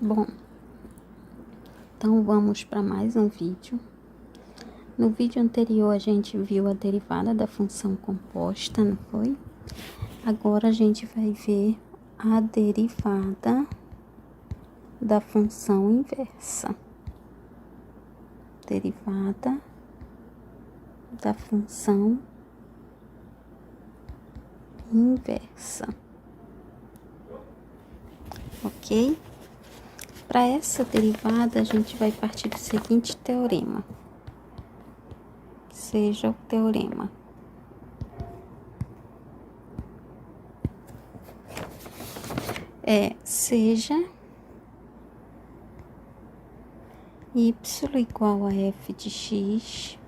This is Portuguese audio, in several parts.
Bom, então vamos para mais um vídeo. No vídeo anterior a gente viu a derivada da função composta, não foi? Agora a gente vai ver a derivada da função inversa. Derivada da função inversa. Ok? Para essa derivada, a gente vai partir do seguinte teorema. Seja o teorema. Seja y igual a f de x,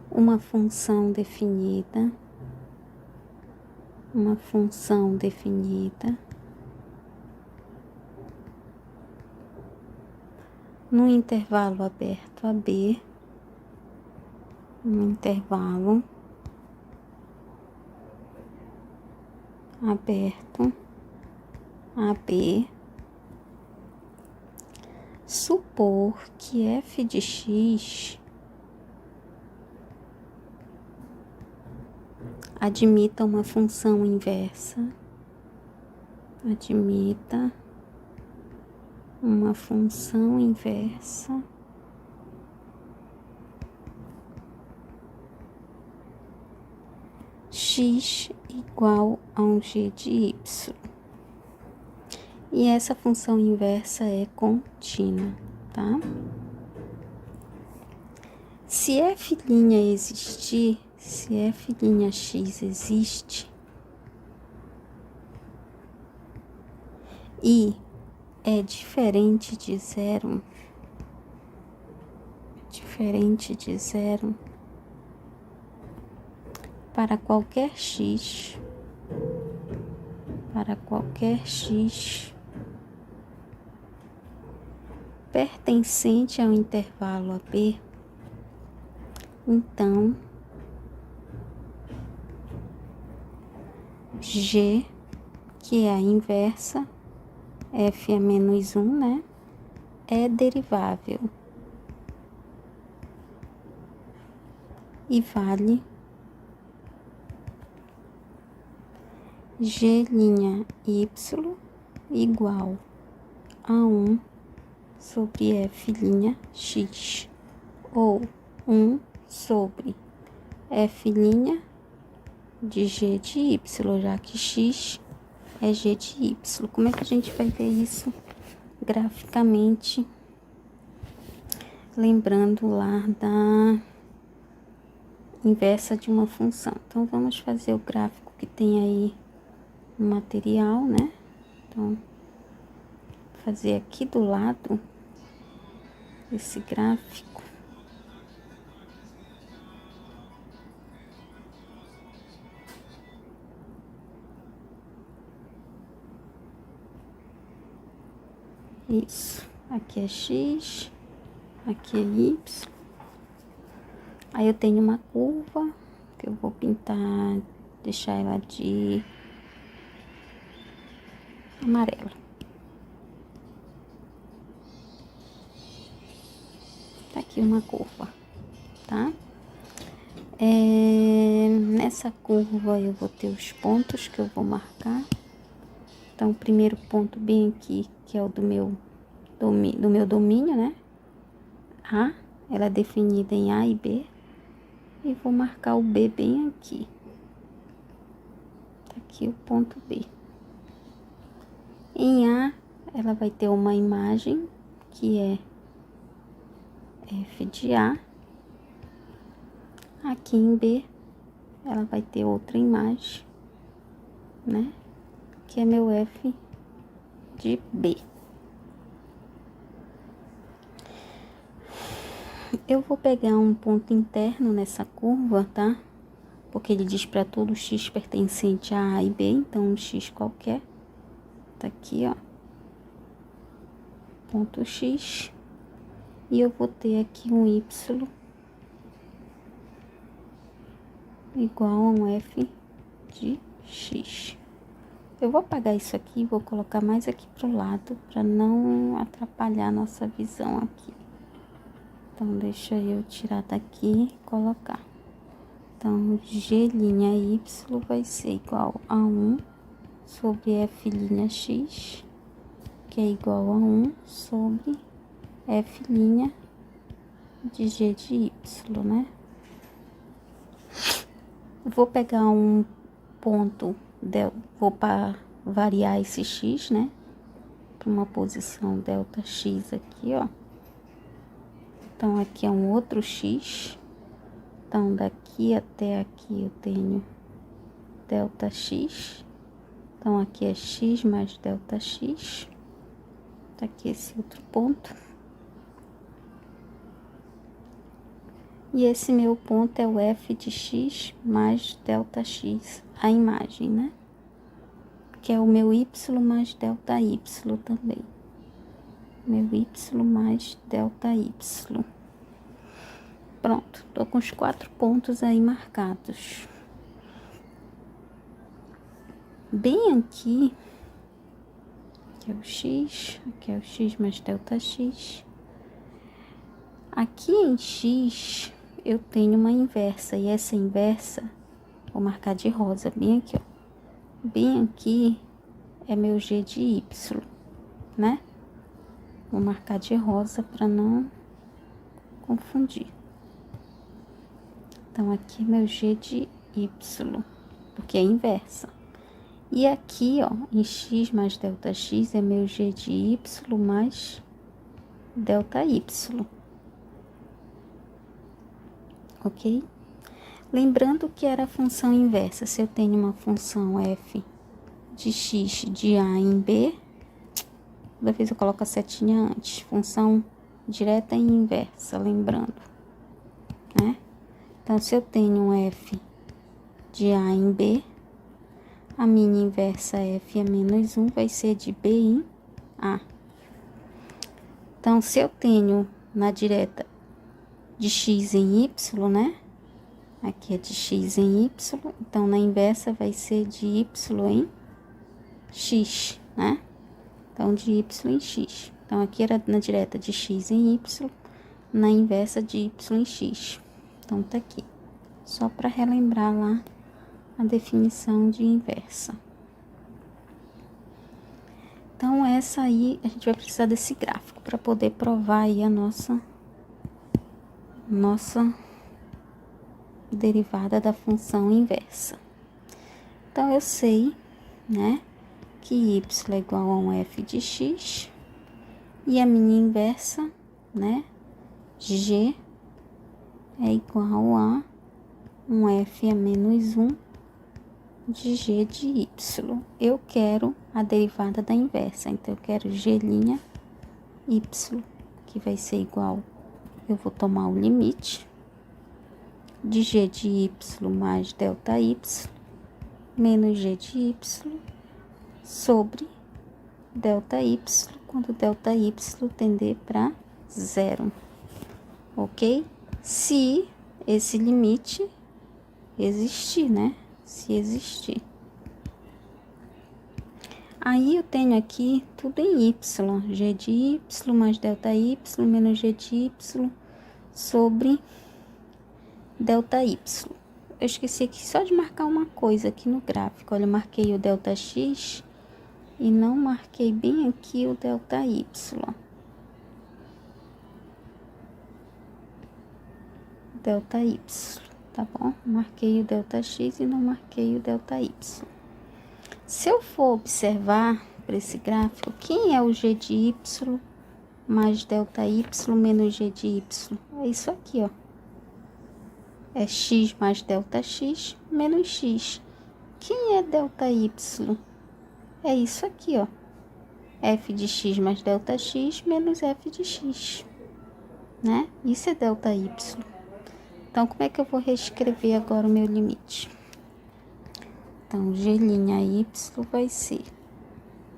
uma função definida, no intervalo aberto a b, no intervalo aberto a b, supor que f de x admita uma função inversa, x igual a um g de y. E essa função inversa é contínua, tá? Se f' existir, se f'x existe e é diferente de zero, para qualquer x, pertencente ao intervalo AB, então G, que é a inversa, f é menos 1, né? É derivável. E vale G' y igual a 1 sobre f'x, ou 1 sobre f' de g de y, já que x é g de y. Como é que a gente vai ver isso graficamente? Lembrando lá da inversa de uma função. Então, vamos fazer o gráfico que tem aí no material, né? Então, vou fazer aqui do lado esse gráfico. Isso. Aqui é x, aqui é y. Aí eu tenho uma curva que eu vou pintar, deixar ela de amarelo. Tá aqui uma curva, tá? Nessa curva eu vou ter os pontos que eu vou marcar. Então, o primeiro ponto bem aqui, que é o do meu domínio, né? A, ela é definida em A e B. E vou marcar o B bem aqui. Tá aqui o ponto B. Em A, ela vai ter uma imagem, que é f de A. Aqui em B, ela vai ter outra imagem, né? Que é meu f de B. Eu vou pegar um ponto interno nessa curva, tá? Porque ele diz para todo x pertencente a e B, então um x qualquer. Tá aqui, ó. Ponto x. E eu vou ter aqui um y igual a um f de x. Eu vou apagar isso aqui e vou colocar mais aqui pro lado, para não atrapalhar a nossa visão aqui. Então, deixa eu tirar daqui e colocar. Então, G' Y vai ser igual a 1 sobre F' X, que é igual a 1 sobre F' de G de Y, né? Vou pegar um ponto, vou para variar esse X, né? Para uma posição delta X aqui, ó. Então, aqui é um outro X. Então, daqui até aqui eu tenho delta X. Então, aqui é X mais delta X. Tá aqui esse outro ponto. E esse meu ponto é o F de X mais delta X, a imagem, né? Que é o meu Y mais delta Y também. Meu Y mais delta Y. Pronto, tô com os 4 pontos aí marcados. Bem aqui é o X, aqui é o X mais delta X. Aqui em X, eu tenho uma inversa, e essa inversa, vou marcar de rosa, bem aqui, ó. Bem aqui é meu G de Y, né? Vou marcar de rosa para não confundir. Então, aqui é meu G de Y, porque é inversa. E aqui, ó, em X mais delta X é meu G de Y mais delta Y. Ok? Lembrando que era a função inversa. Se eu tenho uma função f de x de a em b, toda vez eu coloco a setinha antes. Função direta e inversa, lembrando, né? Então, se eu tenho um f de a em b, a minha inversa f a menos 1 vai ser de b em a. Então, se eu tenho na direta de x em y, né? Aqui é de x em y, então na inversa vai ser de y em x, né? Então, de y em x. Então, aqui era na direta de x em y, na inversa de y em x. Então, tá aqui. Só para relembrar lá a definição de inversa. Então, essa aí, a gente vai precisar desse gráfico para poder provar aí a nossa derivada da função inversa. Então, eu sei, né, que y é igual a um f de x e a minha inversa, né, g é igual a um f a menos 1 de g de y. Eu quero a derivada da inversa, então eu quero g' y, que vai ser igual, eu vou tomar o limite de g de y mais delta y menos g de y sobre delta y, quando delta y tender para 0, ok? Se esse limite existir, né? Se existir. Aí eu tenho aqui tudo em y, g de y mais delta y menos g de y sobre delta y. Eu esqueci aqui só de marcar uma coisa aqui no gráfico. Olha, eu marquei o delta x e não marquei bem aqui o delta y. Delta y, tá bom? Marquei o delta x e não marquei o delta y. Se eu for observar para esse gráfico, quem é o g de y mais delta y menos g de y? É isso aqui, ó. É x mais delta x menos x. Quem é delta y? É isso aqui, ó. F de x mais delta x menos f de x, né? Isso é delta y. Então, como é que eu vou reescrever agora o meu limite? Então, g' y vai ser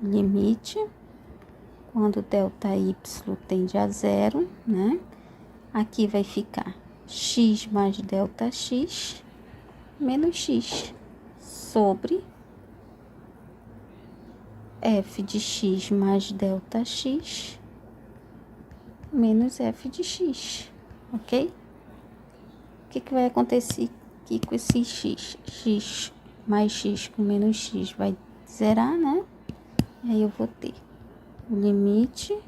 limite quando delta y tende a 0, né? Aqui vai ficar x mais delta x menos x sobre f de x mais delta x menos f de x, ok? O que vai acontecer aqui com esse x? X mais x com menos x vai zerar, né? Aí eu vou ter o limite,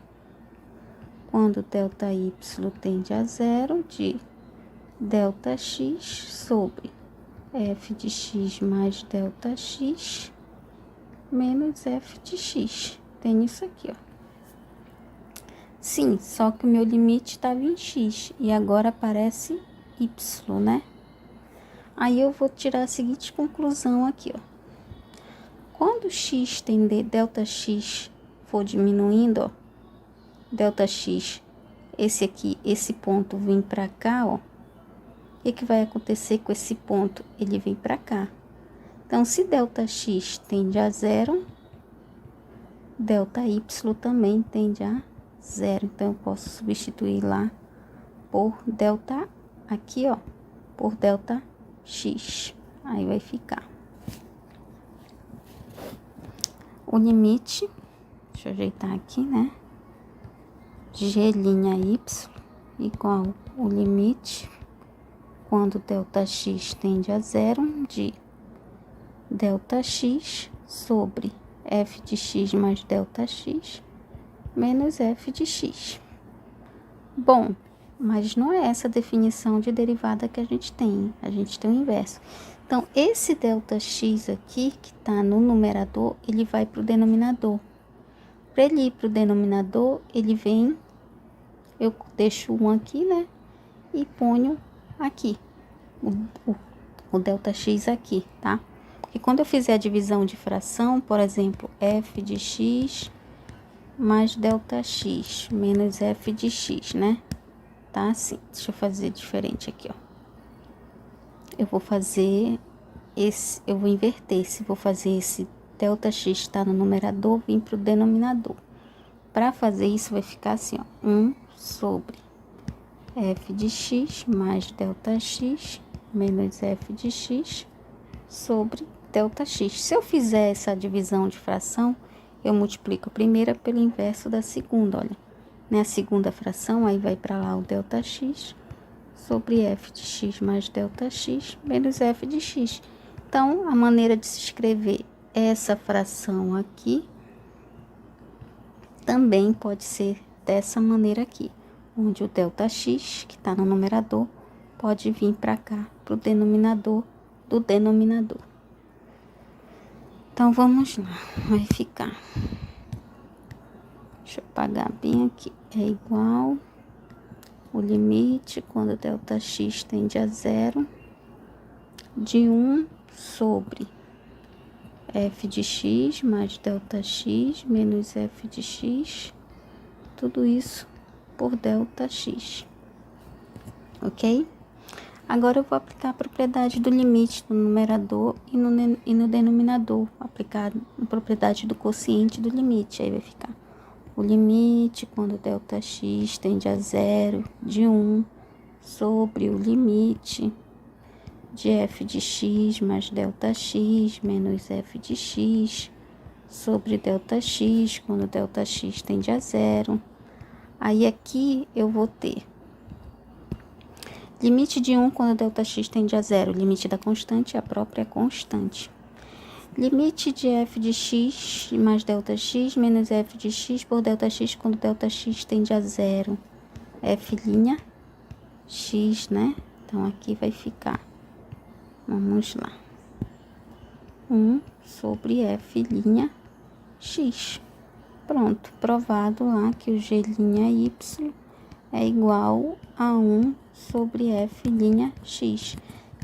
quando delta y tende a zero, de delta x sobre f de x mais delta x menos f de x. Tem isso aqui, ó. Sim, só que o meu limite estava em x e agora aparece y, né? Aí eu vou tirar a seguinte conclusão aqui, ó. Quando x tender, delta x for diminuindo, ó, delta x, esse aqui, esse ponto vem pra cá, ó. O que vai acontecer com esse ponto? Ele vem pra cá. Então, se delta x tende a zero, delta y também tende a zero. Então, eu posso substituir lá por delta, aqui, ó, por delta x. Aí vai ficar o limite, deixa eu ajeitar aqui, né? G' y igual o limite, quando delta x tende a zero, de delta x sobre f de x mais delta x menos f de x. Bom, mas não é essa definição de derivada que a gente tem o inverso. Então, esse delta x aqui, que está no numerador, ele vai para o denominador. Para ele ir para o denominador, ele vem, eu deixo um aqui, né? E ponho aqui, o delta x aqui, tá? E quando eu fizer a divisão de fração, por exemplo, f de x mais delta x menos f de x, né? Tá assim, deixa eu fazer diferente aqui, ó. Eu vou fazer esse, eu vou inverter, vou fazer esse delta x tá no numerador, vir pro denominador. Para fazer isso, vai ficar assim, ó, 1 sobre f de x mais delta x menos f de x sobre delta x. Se eu fizer essa divisão de fração, eu multiplico a primeira pelo inverso da segunda, olha. Né? A segunda fração, aí vai para lá o delta x sobre f de x mais delta x menos f de x. Então, a maneira de se escrever essa fração aqui também pode ser dessa maneira aqui, onde o delta x, que está no numerador, pode vir para cá, para o denominador do denominador. Então, vamos lá, vai ficar, deixa eu apagar bem aqui, é igual o limite, quando delta x tende a zero, de 1 sobre f de x mais delta x menos f de x, tudo isso por delta x, ok? Agora eu vou aplicar a propriedade do limite no numerador e no denominador, aplicar a propriedade do quociente do limite, aí vai ficar o limite quando delta x tende a zero, de 1 sobre o limite de f de x mais delta x menos f de x sobre delta x, quando delta x tende a zero. Aí aqui eu vou ter limite de 1 quando delta x tende a zero, limite da constante é a própria constante. Limite de f de x mais delta x menos f de x por delta x quando delta x tende a zero, f' x, né? Então, aqui vai ficar, vamos lá, 1 sobre f' x. Pronto, provado lá que o g' y é igual a 1 sobre f' x.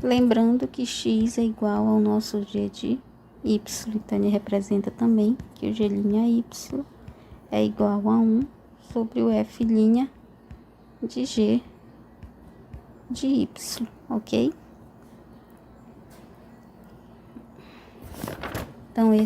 Lembrando que x é igual ao nosso g de y, então ele representa também que o g' y é igual a 1 sobre o f' de g de y, ok? Então, esse